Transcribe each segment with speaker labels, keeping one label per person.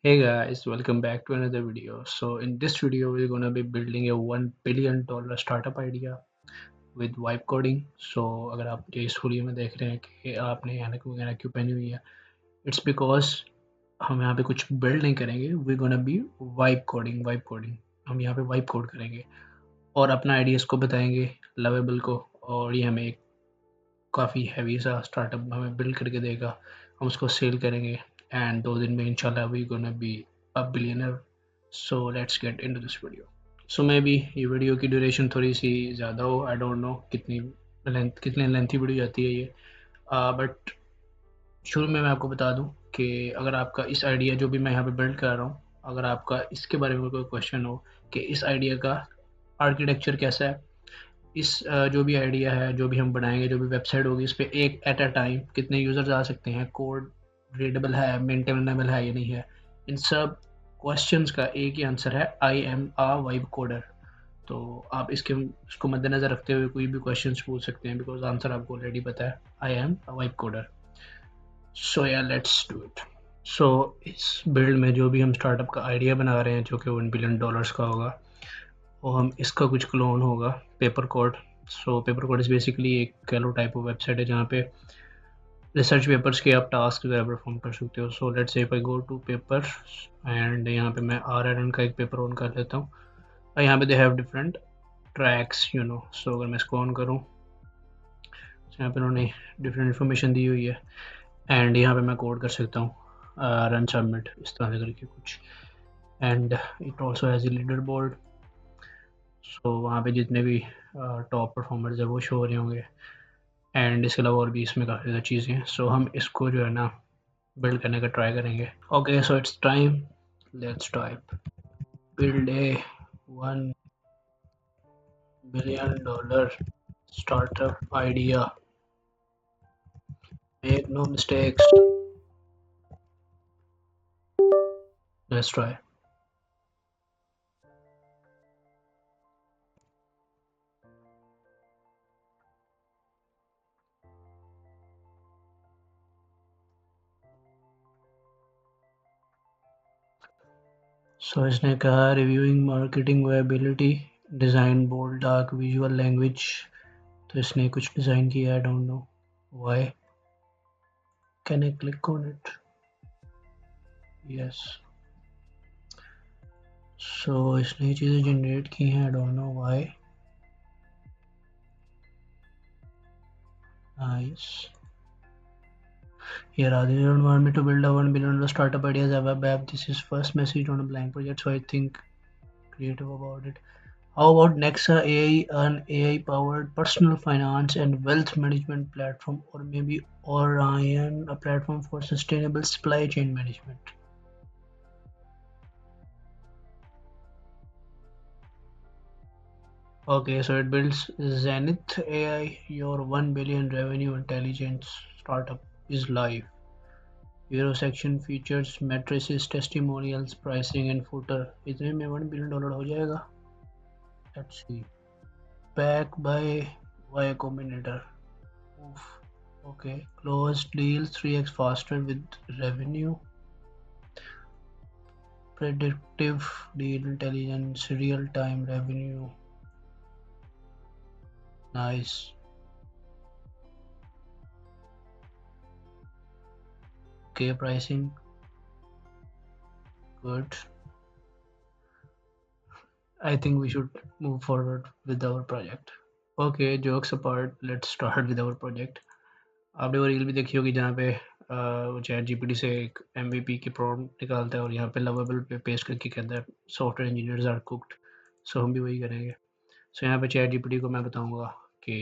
Speaker 1: Hey guys, welcome back to another video. So in this video, we're gonna be building a $1 billion startup idea with vibe coding. So अगर आप ये इस video में देख रहे हैं कि आपने ऐनक वगैरह क्यों पहनी हुई है, इट्स बिकॉज हम यहाँ पे कुछ बिल्ड नहीं करेंगे. We gonna be vibe coding. हम यहाँ पे वाइब कोड करेंगे और अपना आइडियाज़ को बताएंगे लवेबल को. और ये हमें एक काफ़ी हैवी सा स्टार्टअप हमें बिल्ड करके देगा. हम उसको सेल करेंगे एंड 2 दिन में इंशाल्लाह we gonna be a billionaire. So let's get into this video. So maybe ये वीडियो की ड्यूरेशन थोड़ी सी ज़्यादा हो. आई डोंट नो कितनी लेंथी वीडियो जाती है ये. बट शुरू में मैं आपको बता दूं कि अगर आपका इस आइडिया जो भी मैं यहाँ पे बिल्ड कर रहा हूँ, अगर आपका इसके बारे में कोई क्वेश्चन हो कि इस आइडिया का आर्किटेक्चर कैसा है, इस जो भी आइडिया है, जो भी हम बनाएंगे, जो भी वेबसाइट होगी, इस पे एक एट अ टाइम कितने यूज़र्स आ सकते हैं, कोड रीडेबल है, मेंटेनेबल है या नहीं है, इन सब क्वेश्चंस का एक ही आंसर है: I am a vibe coder. तो आप इसको मद्देनज़र रखते हुए कोई भी क्वेश्चंस पूछ सकते हैं बिकॉज आंसर आपको ऑलरेडी पता है: I am a vibe coder. So yeah let's do it. सो इस बिल्ड में जो भी हम स्टार्टअप का आइडिया बना रहे हैं जो कि $1 बिलियन का होगा, वो हम इसका कुछ क्लोन होगा, paper code. So paper code is basically एक कैलो टाइप ऑफ वेबसाइट है जहाँ पे रिसर्च पेपर्स के आप टास्क वगैरह परफॉर्म कर सकते हो. So let's say if I go to paper and यहाँ पे मैं आर एन का एक पेपर ऑन कर लेता हूँ. और यहाँ पे दे हैव डिफरेंट ट्रैक्स सो अगर मैं इसको ऑन करूँ तो यहाँ पे उन्होंने डिफरेंट इन्फॉर्मेशन दी हुई है एंड यहाँ पे मैं कोड कर सकता हूँ रन सबमिट इस तरह से करके कुछ. And it also has a leaderboard. So वहाँ पे जितने भी टॉप परफॉर्मर्स है वो शो हो रहे होंगे. एंड इसके अलावा और भी इसमें काफ़ी ज़्यादा चीज़ें हैं. सो हम इसको जो है ना बिल्ड करने का ट्राई करेंगे. Okay, so it's time. Let's type build a $1 billion startup idea. Make no mistakes. Let's try. So इसने कहा reviewing marketing viability, design bold dark visual language. तो इसने कुछ डिज़ाइन किया. I don't know why. Can I click on it? Yes. So इसने ये चीज़ें generate की हैं. I don't know why. Nice. Here Adi don't want me to build a $1 billion startup ideas web. This is first message on a blank project, so I think creative about it. How about Nexa AI, an AI powered personal finance and wealth management platform, or maybe Orion, a platform for sustainable supply chain management? Okay, so it builds Zenith AI, your 1 billion revenue intelligence startup is live. Hero section features matrices, testimonials, pricing and footer. इतने में $1 billion हो जाएगा. Let's see. Back by Y Combinator. Oof. Okay. Closed deals 3x faster with revenue. Predictive deal intelligence, real time revenue. Nice. Okay, pricing. Good. I think we should move forward with our project. Okay, jokes apart, let's start with our project. आपने वो reel भी देखी होगी जहाँ पे वो chat GPT से एक एमवीपी की प्रॉम्प्ट निकालता है और यहाँ पे लवेबल पे पेस्ट करके कहता है सॉफ्टवेयर इंजीनियर्स आर कुक्ड. सो हम भी वही करेंगे. सो यहाँ पे चैट जीपीटी को मैं बताऊँगा कि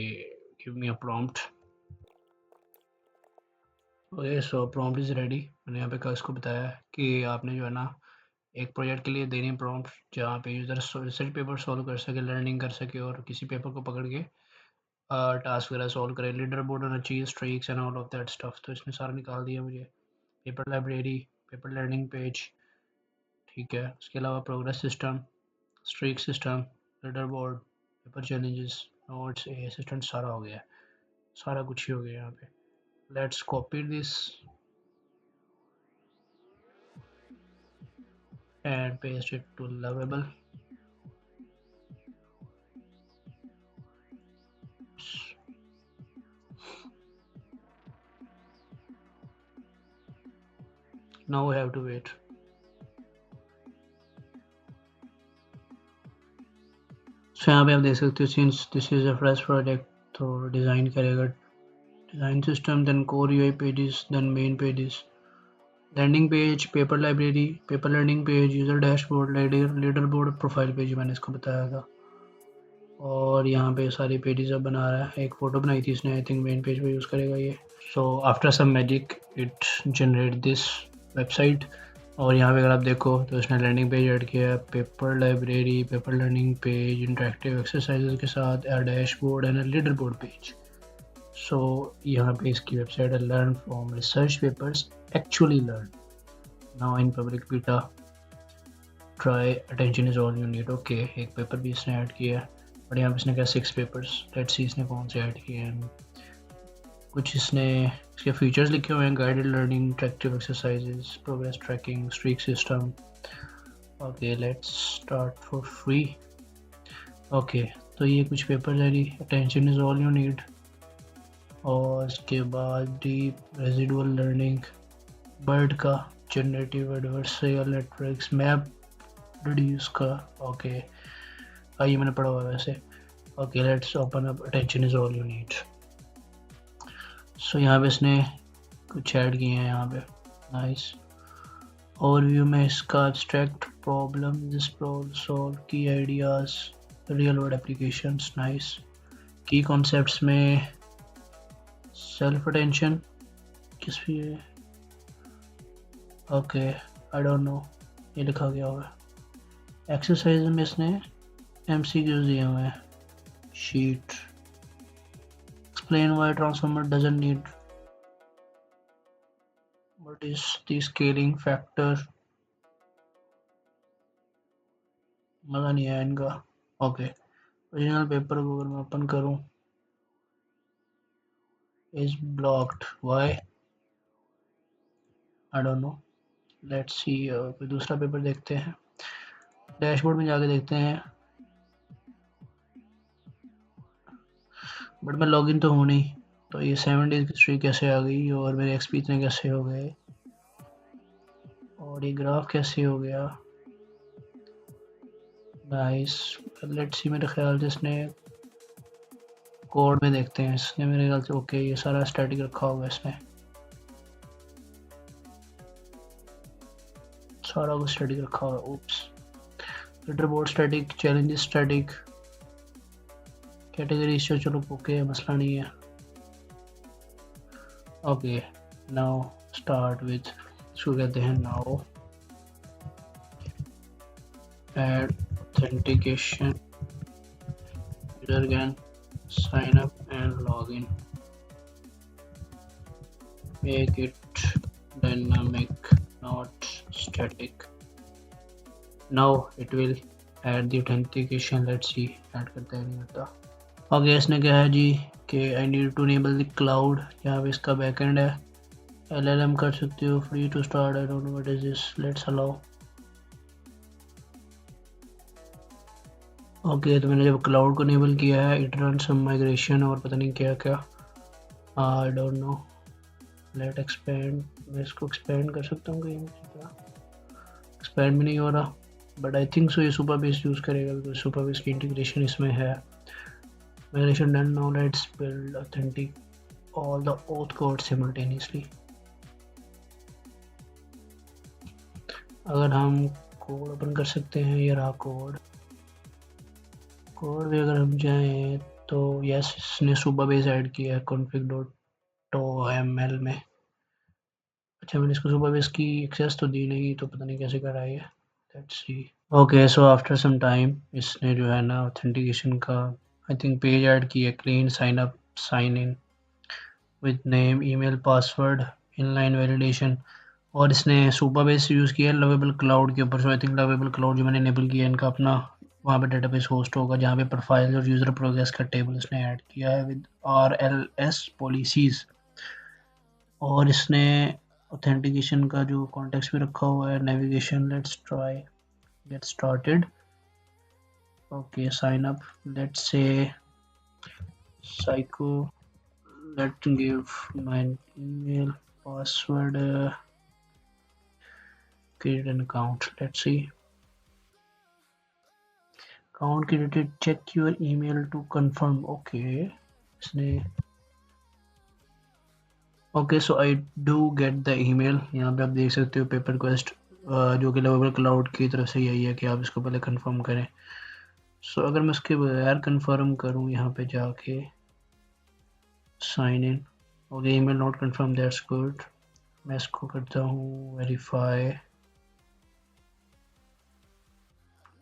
Speaker 1: give me a prompt. Okay, so prompt is ready. मैंने यहाँ पे कल इसको बताया है कि आपने जो है ना एक प्रोजेक्ट के लिए देनी प्रॉम्प्ट जहाँ पे यूज़र रिसर्च पेपर सॉल्व कर सके, लर्निंग कर सके और किसी पेपर को पकड़ के टास्क वगैरह सॉल्व करे, लीडर बोर्ड और achieve streaks and all of that stuff. तो इसने सारा निकाल दिया मुझे. Paper library, paper learning page, ठीक है. उसके अलावा progress system, streak system, leaderboard, paper challenges, notes, a assistant, सारा हो गया. सारा कुछ ही हो गया यहाँ पे. Let's copy this. and paste it to Lovable. Now we have to wait. So यहाँ पे आप देख सकते हो since this is a fresh project तो डिज़ाइन करेगा design system, then core UI pages, then main pages, landing page, paper library, paper landing page, user dashboard, leaderboard, profile page मैंने इसको बताया था। और यहाँ पे सारी पेजेस अब बना रहा है। एक फ़ोटो बनाई थी इसने, आई थिंक मेन पेज पे यूज़ करेगा ये। So after some magic it generate this website. और यहाँ पे अगर आप देखो तो इसने लर्निंग पेज ऐड किया है, paper library, paper learning page, interactive exercises के साथ dashboard and leaderboard page. So यहाँ पे इसकी वेबसाइट है learn from research papers actually learn now in public beta try attention is all you need. Okay, एक paper भी इसने add किया है और यहाँ पे इसने कहा 6 पेपर्स। लेट्स सी इसने कौन से ऐड किए हैं। कुछ इसने इसके फीचर्स लिखे हुए हैं, guided learning, interactive exercises, progress tracking, streak system. Okay let's start for free. Okay तो ये कुछ पेपर्स है जी, attention is all you need. और इसके बाद डीप रेजिडुअल लर्निंग, बर्ड का, generative adversarial networks, map reduce का। ओके ये मैंने पढ़ा हुआ है वैसे। Okay let's open up attention is all you need. So यहाँ पे इसने कुछ ऐड किए हैं यहाँ पे, नाइस। ओवरव्यू में इसका abstract, problem, this problem solve, key ideas, real world applications, nice. Key concepts में सेल्फ अटेंशन किस भी है, ओके आई डोंट नो ये लिखा गया होगा। एक्सरसाइज में इसने MCQs दिए हुए हैं, sheet, explain why transformer doesn't need, what is the scaling factor, मज़ा नहीं आया इनका। ओके ओरिजिनल पेपर को अगर मैं ओपन करूं, is blocked, why I don't know, let's see। कोई दूसरा पेपर देखते हैं, डैशबोर्ड में जाके देखते हैं, बट मैं लॉगिन तो हूँ नहीं। तो ये 7 डेज की स्ट्रीक कैसे आ गई और मेरे XP इतने कैसे हो गए और ये ग्राफ कैसे हो गया, नाइस। लेट्स सी, मेरे ख्याल से इसने कोड में देखते हैं, इसने मेरे ख्याल से ओके ये सारा स्टैटिक रखा होगा इसने, सारा कुछ स्टैटिक रखा होगा। Oops, leaderboard static, challenges static, category से चलो ओके मसला नहीं है। ओके नाउ स्टार्ट विथ, इसको कहते हैं now add authentication, user can sign up and log in, make it dynamic not static, now it will add the authentication, let's see add करता है नहीं करता। ओके इसने क्या है जी कि I need to enable the cloud, यहाँ पे इसका बैकएंड है, LLM कर सकते हो, free to start, I don't know what is this, let's allow. Okay तो मैंने जब क्लाउड को इनेबल किया है, इट रन सम माइग्रेशन और पता नहीं क्या क्या, I don't know, let expand, मैं इसको एक्सपेंड कर सकता हूँ कहीं, एक्सपेंड भी नहीं हो रहा, बट आई थिंक सो ये सुपर बेस यूज़ करेगा बिकॉज सुपर बेस की इंटीग्रेशन इसमें है। Migration done, now let's build authentic all the oath code simultaneously. अगर हम कोड ओपन कर सकते हैं, ये रहा कोड, कोड भी अगर हम जाएं तो यस इसने सुपर बेस ऐड किया है config.toml में। अच्छा मैंने इसको सुपर बेस की एक्सेस तो दी नहीं, तो पता नहीं कैसे कर रहा है ये, let's see. Okay so after some time इसने जो है ना ऑथेंटिकेशन का आई थिंक पेज ऐड किया, clean sign up, sign in with name, email, password, inline validation, और इसने सुपर बेस यूज़ किया है लवेबल क्लाउड के ऊपर। सो आई थिंक लवेबल क्लाउड जो मैंने इनेबल किया है इनका अपना, वहाँ पे डेटाबेस होस्ट होगा जहाँ पे प्रोफाइल और यूज़र प्रोग्रेस का टेबल इसने ऐड किया है विद RLS पॉलिसीज़। और इसने ऑथेंटिकेशन का जो कॉन्टेक्स्ट भी रखा हुआ है, navigation, let's try, get started. Okay, sign up. Let's say psycho. Let's give my email, password, create an account. Let's see. Account created. Check your email to confirm. Okay. इसने okay so I do get the email. यहाँ पे आप देख सकते हो paper request जो कि level cloud की तरफ से यही है कि आप इसको पहले कंफर्म करें। सो अगर मैं उसके बगैर कंफर्म करूँ यहाँ पे जाके sign in, okay email not confirm, that's good. मैं इसको करता हूँ वेरीफाई,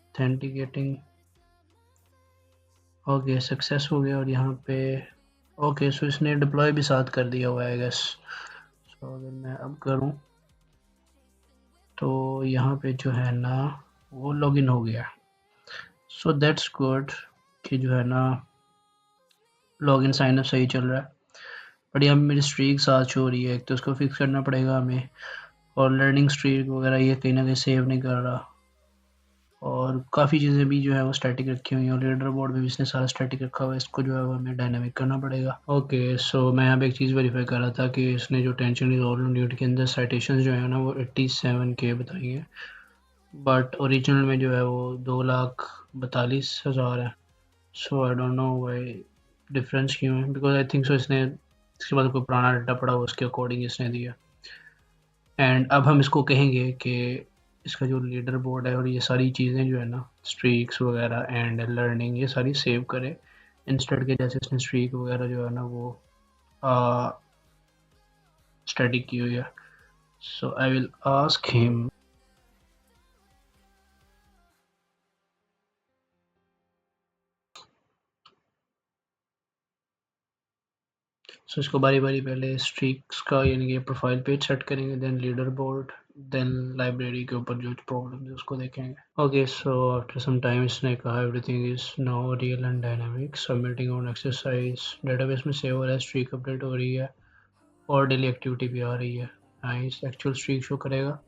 Speaker 1: ऑथेंटिकेटिंग। ओके सक्सेस हो गया। और यहाँ पे ओके सो इसने डिप्लॉय भी साथ कर दिया हुआ है आई गेस। सो अगर मैं अब करूँ तो यहाँ पे जो है ना वो लॉगिन हो गया। सो दैट्स गुड कि जो है ना लॉगिन साइन अप सही चल रहा है। बट यहाँ पे मेरी स्ट्रीक साथ शो हो रही है, एक तो उसको फिक्स करना पड़ेगा हमें। और लर्निंग स्ट्रीक वगैरह ये कहीं ना कहीं सेव नहीं कर रहा। और काफ़ी चीज़ें भी जो है वो स्टैटिक रखी हुई हैं, और लीडर बोर्ड में भी इसने सारा स्टैटिक रखा हुआ है। इसको जो है वो हमें डायनामिक करना पड़ेगा। ओके सो मैं यहाँ पे एक चीज़ वेरीफाई कर रहा था कि इसने जो टेंशन रिजॉल्व यूनिट के अंदर साइटेशन जो है ना वो 87K बताई है, बट ओरिजिनल में जो है वो 2,42,000 है। So I don't know why difference क्यों है, बिकॉज आई थिंक सो इसने इसके बाद कोई पुराना डाटा पड़ा हुआ उसके अकॉर्डिंग इसने दिया। एंड अब हम इसको कहेंगे कि इसका जो लीडर बोर्ड है और ये सारी चीज़ें जो है ना स्ट्रीक्स वगैरह एंड लर्निंग ये सारी सेव करे, इंस्टेड के जैसे इसने स्ट्रीक वगैरह जो है ना वो स्टडी की हुई है। So I will ask him. So इसको बारी बारी पहले स्ट्रीक्स का यानी कि प्रोफाइल पेज सेट करेंगे, then leader board, then library के ऊपर जो प्रॉब्लम है उसको देखेंगे। Okay so after some time इसने कहा everything is now real and dynamic, submitting on exercise, database में सेव हो रहा है, स्ट्रीक अपडेट हो रही है और डेली एक्टिविटी भी आ रही है। नाइस, एक्चुअल स्ट्रीक शो करेगा।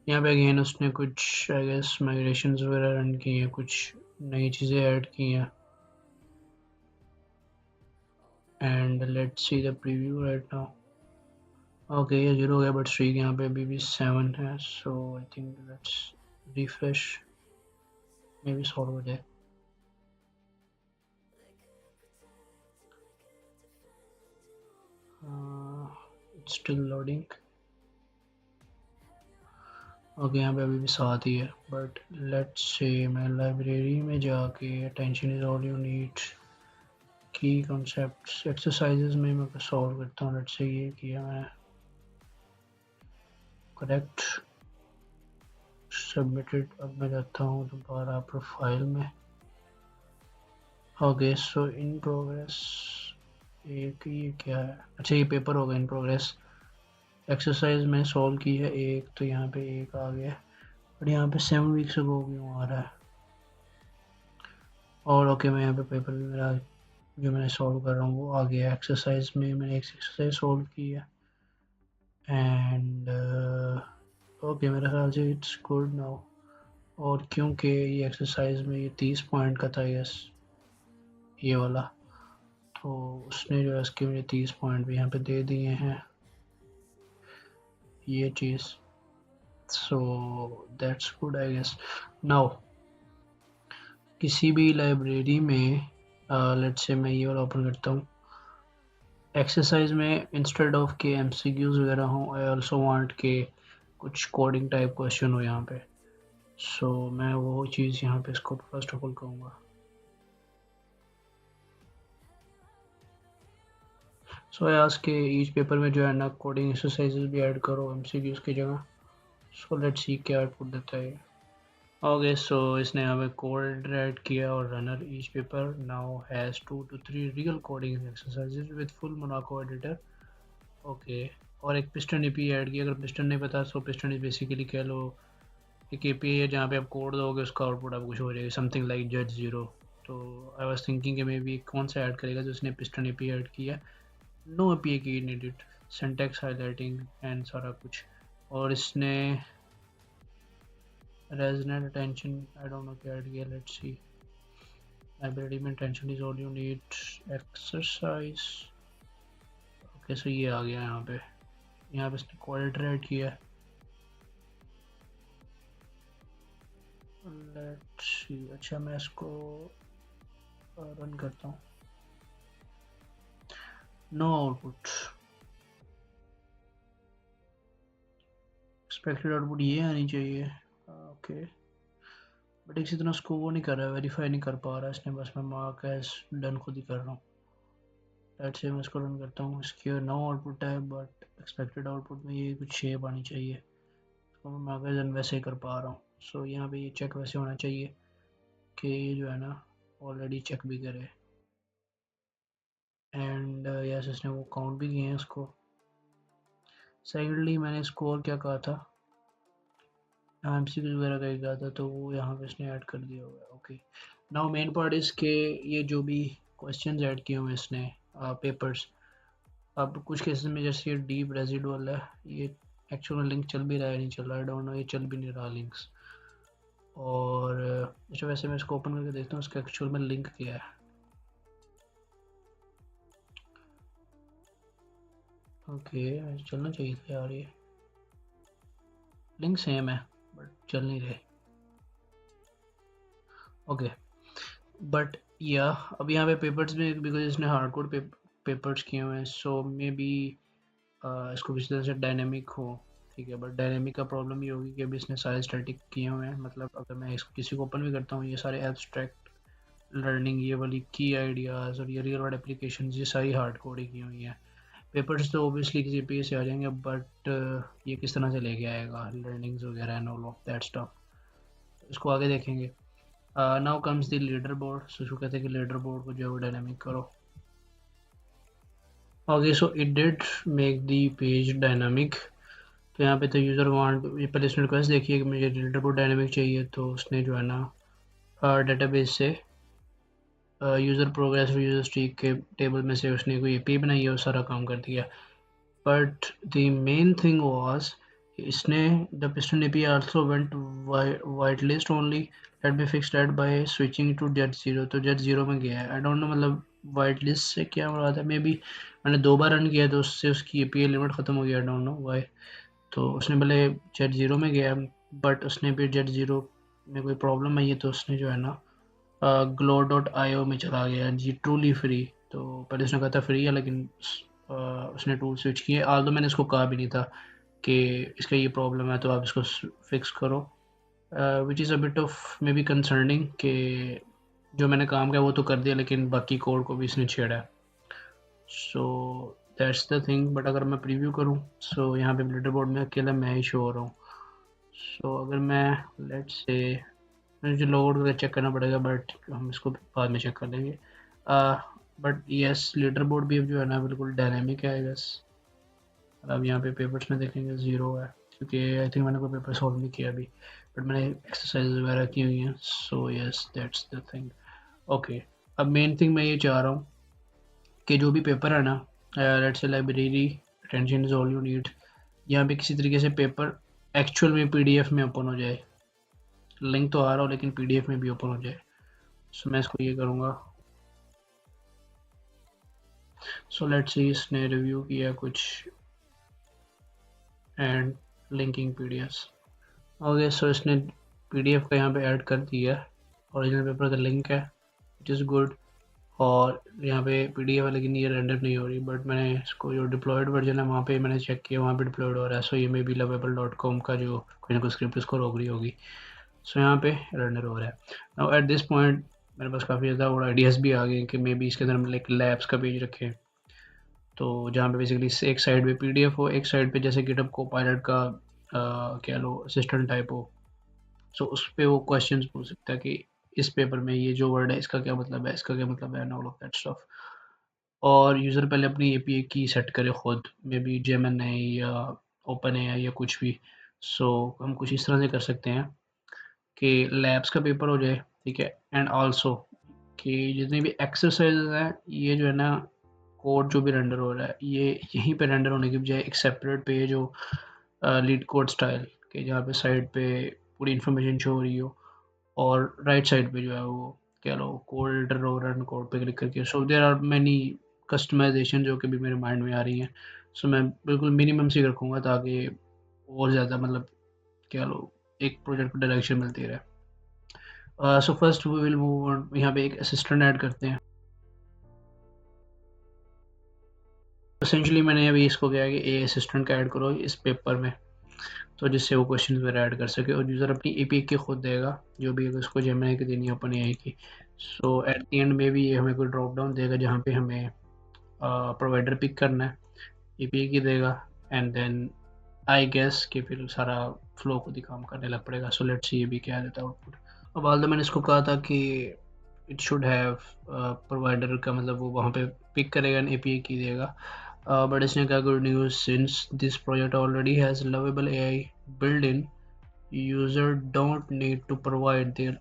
Speaker 1: यहाँ पे अगेन उसने कुछ आई गेस माइग्रेशंस वगैरह रन की हैं, कुछ नई चीज़ें ऐड की हैं। And let's see the preview right now. Okay ये 0 हो गया, बट स्ट्रीक यहाँ पे अभी भी 7 है। So I think let's refresh, maybe solve हो जाए। Still loading. ओके यहाँ पे अभी भी 7 ही है, बट लेट्स से मैं लाइब्रेरी में जाके attention is all you need की कॉन्सेप्ट्स एक्सरसाइजेज में मैं सॉल्व करता हूँ। लेट्स से ये किया मैं, करेक्ट, सबमिटेड। अब मैं जाता हूँ दोबारा प्रोफाइल में। ओके सो इन प्रोग्रेस, एक ये क्या है, अच्छा ये पेपर होगा इन प्रोग्रेस। एक्सरसाइज में सॉल्व की है एक, तो यहाँ पे एक आ गया, बट यहाँ पे 7 वीक्स अगो क्यों आ रहा है। और ओके मैं यहाँ पे पेपर भी मेरा जो मैंने सॉल्व कर रहा हूँ वो आ गया। एक्सरसाइज में मैंने एक एक्सरसाइज सॉल्व की है एंड ओके मेरे ख्याल से इट्स गुड नाउ। और क्योंकि ये एक्सरसाइज में ये 30 पॉइंट का था यस ये वाला, तो उसने जो है इसके मुझे 30 पॉइंट भी यहाँ पे दे दिए हैं ये चीज़। So that's good I guess. Now किसी भी लाइब्रेरी में लेट्स से मैं ये वाला ओपन करता हूँ। एक्सरसाइज में इंस्टेड ऑफ के एमसीक्यूज वगैरह हो, आई आल्सो वांट के कुछ कोडिंग टाइप क्वेश्चन हो यहाँ पे। सो मैं वो चीज़ यहाँ पे इसको फर्स्ट ऑफ ऑल कहूँगा। सो आज के ईच पेपर में जो है ना कोडिंग एक्सरसाइजेज भी ऐड करो एमसीक्यूज की जगह। सो लेट्स सी क्या आउटपुट देता है। ओके सो इसने यहाँ पे कोड ऐड किया और runner each paper now has 2 to 3 real coding exercises with full Monaco editor. Okay और एक पिस्टन एपी ऐड किया। अगर पिस्टन नहीं पता तो पिस्टन बेसिकली कह लो एक एपी है जहाँ पे आप कोड दोगे उसका आउटपुट आपको कुछ हो जाएगा, समथिंग लाइक जज जीरो। तो आई वाज थिंकिंग कि मे बी कौन सा ऐड करेगा, तो उसने पिस्टन एपी ऐड किया। नो एपी की नीडेड, सिंटैक्स हाईलाइटिंग एंड सारा कुछ। और इसने Resonant attention, I don't know क्या है, let's see. Ability में attention is all you need. Exercise. Okay, so ये आ गया यहाँ पे इसने quality ऐड किया है. Let's see. अच्छा मैं इसको रन करता हूँ. No output. Expected output ये आनी चाहिए. Okay. बट इसी तरह उसको वो नहीं कर रहा है, वेरीफाई नहीं कर पा रहा है इसने, बस मैं मार्क एज डन खुद ही कर रहा हूँ. लेट्स से मैं इसको रन करता हूँ. इसके नो आउटपुट है बट एक्सपेक्टेड आउटपुट में ये कुछ शेप आनी चाहिए, तो मैं मार्क एज डन वैसे ही कर पा रहा हूँ. सो यहाँ पे ये चेक वैसे होना चाहिए कि ये जो है ना ऑलरेडी चेक भी करे. एंड यस इसने वो काउंट भी किए हैं उसको. सेकेंडली मैंने इसको और क्या कहा था, एमसीक्यू वगैरह का ही कहा था, तो वो यहाँ पे इसने ऐड कर दिया हुआ है. ओके, नाउ मेन पार्ट इस के ये जो भी क्वेश्चंस ऐड किए हुए हैं इसने पेपर्स. अब कुछ केसेस में जैसे ये डीप रेजिडुअल है, ये एक्चुअल में लिंक चल भी रहा है नहीं चल रहा है, डोंट नो, ये चल भी नहीं रहा लिंक्स. और अच्छा वैसे मैं इसको ओपन करके देखता हूँ इसका एक्चुअल में लिंक क्या है. ओके चलना चाहिए था यार, ये लिंक सेम है बट चल नहीं रहे. ओके बट या अब यहाँ पे पेपर्स में बिकॉज इसने हार्ड कोड पेपर्स किए हुए हैं, सो मे बी इसको किसी तरह से डायनेमिक हो. ठीक है, बट डायनेमिक का प्रॉब्लम ये होगी कि अभी इसने सारे स्टैटिक किए हुए हैं. मतलब अगर मैं इसको किसी को ओपन भी करता हूँ, ये सारे एब्स्ट्रैक्ट लर्निंग, ये वाली की आइडियाज़ और ये रियल वर्ल्ड एप्लीकेशन, ये सारी हार्ड कोड ही की हुई हैं. पेपर्स तो ओबियसली किसी पे से आ जाएंगे, बट ये किस तरह से लेके आएगा लर्निंग्स वगैरह and all of that stuff, इसको आगे देखेंगे. Now comes the leaderboard. So कहते हैं कि लीडर बोर्ड को जो है डायनेमिक करो. Okay so it did make the page dynamic. तो यहाँ पे तो यूज़र वांट, ये पहले इसने रिक्वेस्ट देखी है कि मुझे लीडर बोर्ड डायनेमिक चाहिए, तो उसने जो है ना डेटाबेस से यूज़र प्रोग्रेस और यूज़र स्ट्रीक के टेबल में से उसने कोई एपी बनाई है और सारा काम कर दिया. But the main thing was इसने the piston API also went whitelist only. Let me fix that by switching to Judge0. तो जेट जीरो में गया है, आई डोंट नो मतलब वाइट लिस्ट से क्या मुराद है. मे बी मैंने 2 बार रन किया तो उससे उसकी एपीआई लिमिट ख़त्म हो गया, आई डोंट नो वाई. तो उसने पहले जेट ज़ीरो में गया, बट उसने फिर जेट ज़ीरो में कोई प्रॉब्लम आई है, तो उसने जो है ना glow.io में चला गया जी, ट्रूली फ्री. तो पहले उसने कहा था फ्री है, लेकिन उसने टूल स्विच किए. आल तो मैंने इसको कहा भी नहीं था कि इसका ये प्रॉब्लम है तो आप इसको फिक्स करो, which is a bit of may be concerning कि जो मैंने काम किया वो तो कर दिया, लेकिन बाकी कोड को भी इसने छेड़ा है. So that's the thing. But अगर मैं प्रीव्यू करूँ, सो यहाँ पे लीडर बोर्ड में अकेला मैं ही शो हो रहा हूँ. सो अगर मैं लेट्स से मुझे लोड वगैरह चेक करना पड़ेगा, बट हम इसको बाद में चेक कर लेंगे. बट यस लीडर बोर्ड भी अब जो है ना बिल्कुल डायनेमिक है बस. अब यहाँ पे पेपर्स में देखेंगे ज़ीरो है, क्योंकि आई थिंक मैंने कोई पेपर सॉल्व नहीं किया अभी, बट मैंने एक्सरसाइज वगैरह की हुई हैं. So yes that's the thing. Okay, अब मेन थिंग मैं ये चाह रहा हूँ कि जो भी पेपर है ना, let's say library attention is all you need, यहाँ पे किसी तरीके से पेपर एक्चुअल में पीडीएफ में ओपन हो जाए. लिंक तो आ रहा हो लेकिन पीडीएफ में भी ओपन हो जाए. सो मैं इसको ये करूँगा. सो लेट्स सी इसने रिव्यू किया कुछ and linking PDF. Okay so इसने पीडीएफ का यहाँ पे ऐड कर दिया. ओरिजिनल पेपर का लिंक है, इट इज़ गुड. और यहाँ पे पीडीएफ है लेकिन ये रेंडर नहीं हो रही, बट मैंने इसको जो डिप्लॉयड वर्जन है वहाँ पे मैंने चेक किया, वहाँ पे डिप्लॉयड हो रहा है. सो ये मे बी lovable.com का जो कोई ना कोई स्क्रिप्ट इसको रोक रही होगी. सो यहाँ पे रेंडर हो रहा है. नाउ एट दिस पॉइंट मेरे पास काफ़ी ज़्यादा और आइडियाज़ भी आ गए कि मे बी इसके अंदर हम लाइक लैब्स का पेज रखें, तो जहाँ पे बेसिकली एक साइड पे पीडीएफ हो, एक साइड पे जैसे गिटहब को पायलट का कह लो असिस्टेंट टाइप हो. सो उस पे वो क्वेश्चंस पूछ सकता है कि इस पेपर में ये जो वर्ड है इसका क्या मतलब है, इसका क्या मतलब है, and all of that stuff. और यूज़र पहले अपनी एपीआई की सेट करे खुद, मे बी जेमिनी या ओपन है या कुछ भी. सो हम कुछ इस तरह से कर सकते हैं कि लैब्स का पेपर हो जाए, ठीक है, एंड आल्सो कि जितनी भी एक्सरसाइजेज हैं ये जो है ना कोड जो भी रेंडर हो रहा है ये यहीं पे रेंडर होने की बजाय एक सेपरेट पेज हो लीड कोड स्टाइल के, जहाँ पे साइड पे पूरी इन्फॉर्मेशन शो हो रही हो, और राइट साइड पे जो है वो कह लो कोल्ड रो रन कोड पे क्लिक करके। So there are many customization जो कि भी मेरे माइंड में आ रही हैं। सो मैं बिल्कुल मिनिमम सी रखूँगा ताकि और ज़्यादा मतलब कह लो एक प्रोजेक्ट को डायरेक्शन मिलती रहे। So first we will move on, यहाँ पे एक असिस्टेंट ऐड करते हैं। एसेंशियली मैंने अभी इसको क्या है कि ए असिस्टेंट का ऐड करो इस पेपर में, तो जिससे वो क्वेश्चन वगैरह ऐड कर सके, और यूज़र अपनी एपीआई की खुद देगा जो भी अगर उसको जेमिनी की देनी है ओपन एआई की। सो एट द एंड में भी ये हमें कोई ड्रॉप डाउन देगा जहाँ पे हमें प्रोवाइडर पिक करना है, एपीआई की देगा, एंड देन आई गेस कि फिर सारा फ्लो खुद ही काम करने लग पड़ेगा। सो लेट्स सी ये भी क्या देता है आउटपुट। अब आल्दो मैंने इसको कहा था कि इट शुड हैव प्रोवाइडर का मतलब वो वहाँ पे पिक करेगा एंड एपीआई की देगा। बट इसने कहा good news, since this project already has lovable AI build in, user don't need to provide their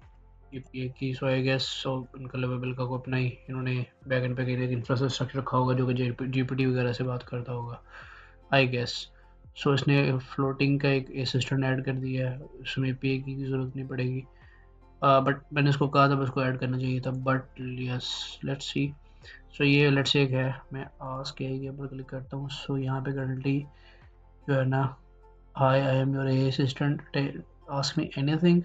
Speaker 1: API key. So I guess so उनका लवेबल का को अपना ही इन्होंने बैकएंड पे कहीं इंफ्रास्ट्रक्चर रखा होगा जो कि जीपीटी वगैरह से बात करता होगा, आई गेस। सो इसने फ्लोटिंग का एक असिस्टेंट ऐड कर दिया है, उसमें एपीआई की ज़रूरत नहीं पड़ेगी। बट मैंने उसको कहा था उसको ऐड करना चाहिए था, बट यस लेट्स सी। सो ये लेट्स सी एक है, मैं आस्क एआई के ऊपर क्लिक करता हूँ। सो यहाँ पे करंटली जो है ना, hi I am your AI assistant, ask me anything,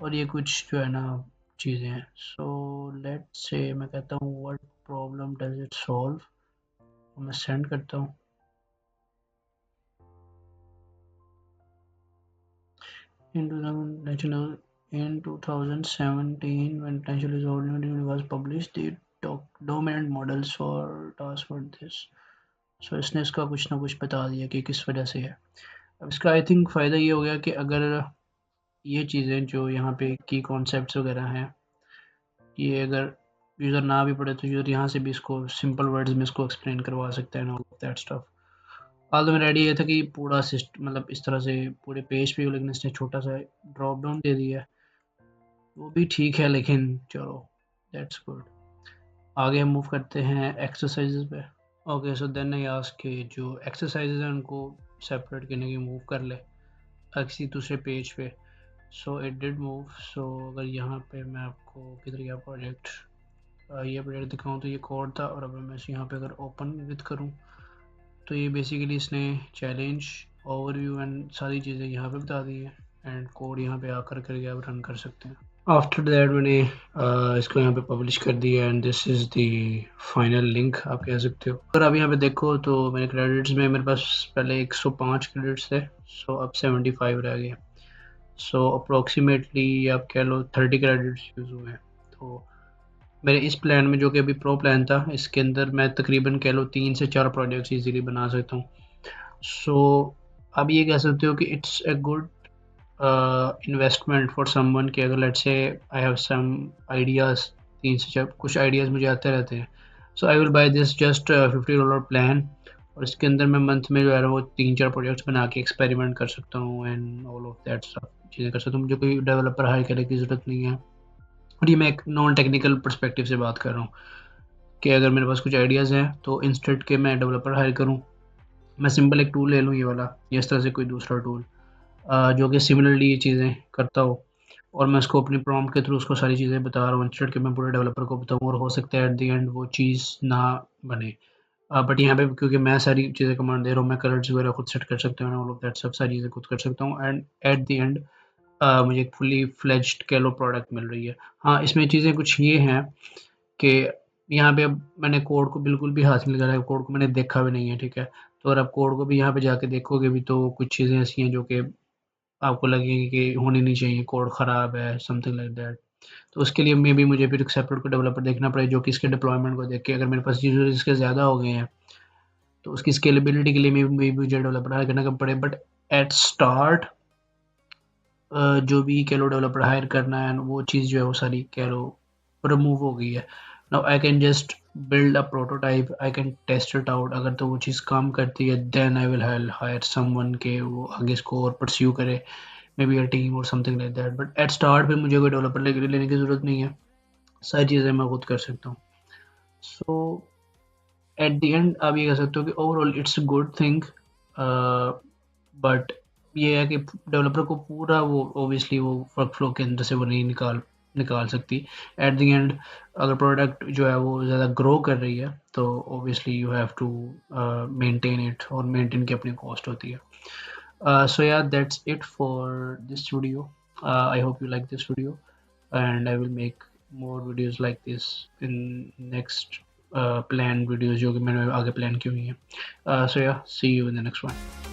Speaker 1: और ये कुछ जो है ना चीज़ें हैं। सो लेट्स से मैं कहता हूँ what problem does it solve, मैं सेंड करता हूँ। In 2017, when Potential is Ordinary was published, the dominant models for task for this. So इसने इसका कुछ ना कुछ बता दिया कि किस वजह से है। अब इसका आई थिंक फ़ायदा ये हो गया कि अगर ये चीज़ें जो यहाँ पे की कॉन्सेप्ट्स वगैरह हैं, ये अगर यूज़र ना भी पढ़े तो यूज़र यहाँ से भी इसको सिंपल वर्ड्स में इसको एक्सप्लेन करवा सकता है and all of that stuff. हाल मेरा आइडिया ये था कि पूरा सिस्ट मतलब इस तरह से पूरे पेज पे, लेकिन इसने छोटा सा ड्रॉप डाउन दे दिया है, वो भी ठीक है, लेकिन चलो दैट्स गुड। आगे हम मूव करते हैं एक्सरसाइजेज पे। Okay so then I ask कि जो एक्सरसाइजेज हैं उनको सेपरेट करने की मूव कर ले किसी दूसरे पेज पे। So it did move. So अगर यहाँ पे मैं आपको किधर गया प्रोजेक्ट, ये प्रोजेक्ट दिखाऊँ तो ये कोड था, और अब मैं यहाँ पे अगर ओपन विद करूँ तो ये बेसिकली इसने चैलेंज ओवरव्यू एंड सारी चीज़ें यहाँ पे बता दी हैं, एंड कोड यहाँ पे आकर करके आप रन कर सकते हैं। आफ्टर दैट मैंने इसको यहाँ पे पब्लिश कर दिया and this is the final link आप कह सकते हो। अगर आप यहाँ पे देखो तो मेरे क्रेडिट्स में मेरे पास पहले 105 क्रेडिट्स थे, सो अब 75 रह गए। सो अप्रोक्सीमेटली आप कह लो 30 क्रेडिट्स यूज़ हुए हैं। तो मेरे इस प्लान में जो कि अभी प्रो प्लान था, इसके अंदर मैं तकरीबन कह लो 3 से 4 प्रोजेक्ट्स ईज़िली बना सकता हूँ। सो आप ये कह सकते हो कि it's a good investment for someone कि अगर let's say I have some ideas, 3 से 4 कुछ आइडियाज़ मुझे आते रहते हैं। So I will buy this just $50 plan, और इसके अंदर मैं मंथ में जो है वो 3-4 प्रोजेक्ट्स बना के एक्सपेरिमेंट कर सकता हूँ and all of that stuff चीज़ें कर सकता हूँ। मुझे कोई डेवलपर हायर करने की ज़रूरत नहीं है, और ये मैं एक नॉन टेक्निकल पर्सपेक्टिव से बात कर रहा हूँ कि अगर मेरे पास कुछ आइडियाज़ हैं तो इंस्टेड के मैं डेवलपर हायर करूँ, मैं सिंपल एक टूल ले लूँ ये वाला, या इस तरह से कोई दूसरा टूल जो कि सिमिलरली ये चीज़ें करता हो, और मैं उसको अपनी प्रॉम्प्ट के थ्रू उसको सारी चीज़ें बता रहा हूँ इंस्टेड कि मैं पूरे डेवलपर को बताऊँ, और हो सकता है एट द एंड वो चीज़ ना बने। बट यहाँ पे क्योंकि मैं सारी चीज़ें कमांड दे रहा हूँ, मैं कलर्स वगैरह खुद सेट कर सकता हूँ, ऑल ऑफ दैट सब सारी चीज़ें खुद कर सकता हूँ, एंड एट द एंड मुझे एक फुली फ्लेज्ड कह लो प्रोडक्ट मिल रही है। हाँ, इसमें चीज़ें कुछ ये हैं कि यहाँ पे अब मैंने कोड को बिल्कुल भी हाथ नहीं लगाया, कोड को मैंने देखा भी नहीं है, ठीक है? तो अगर आप कोड को भी यहाँ पे जाके देखोगे भी तो कुछ चीज़ें ऐसी हैं जो कि आपको लगेगी कि होनी नहीं चाहिए, कोड ख़राब है, समथिंग लाइक दैट। तो उसके लिए मेबी मुझे फिर एक सेपरेट कोई डेवलपर देखना पड़े जो कि इसके डिप्लॉयमेंट को देख के, अगर मेरे पास यूज़र इसके ज़्यादा हो गए हैं तो उसकी स्केलेबिलिटी के लिए मेबी मुझे डेवलपर हायर करना पड़े। बट एट स्टार्ट जो भी कह लो डेवलपर हायर करना है वो चीज़ जो है वो सारी कह लो रिमूव हो गई है। Now I can just build a prototype, I can test it out, अगर तो वो चीज़ काम करती है then I will hire someone के वो आगे इसको और परस्यू करे, मे बी अ टीम और something like that. But at start पे मुझे कोई डेवलपर लेने की ज़रूरत नहीं है, सारी चीज़ें मैं खुद कर सकता हूँ। सो एट द एंड आप ये कह सकते हो कि overall it's a good thing, but ये है कि डेवलपर को पूरा वो ऑब्वियसली वो वर्क फ्लो के अंदर से वो नहीं निकाल सकती। एट द एंड अगर प्रोडक्ट जो है वो ज़्यादा ग्रो कर रही है तो obviously you have to maintain it, और मेंटेन की अपनी कॉस्ट होती है। So yeah, that's it for this video. I hope you like this video, and I will make more videos like this in next planned videos जो कि मैंने आगे plan की हुई हैं. So yeah, see you in the next one.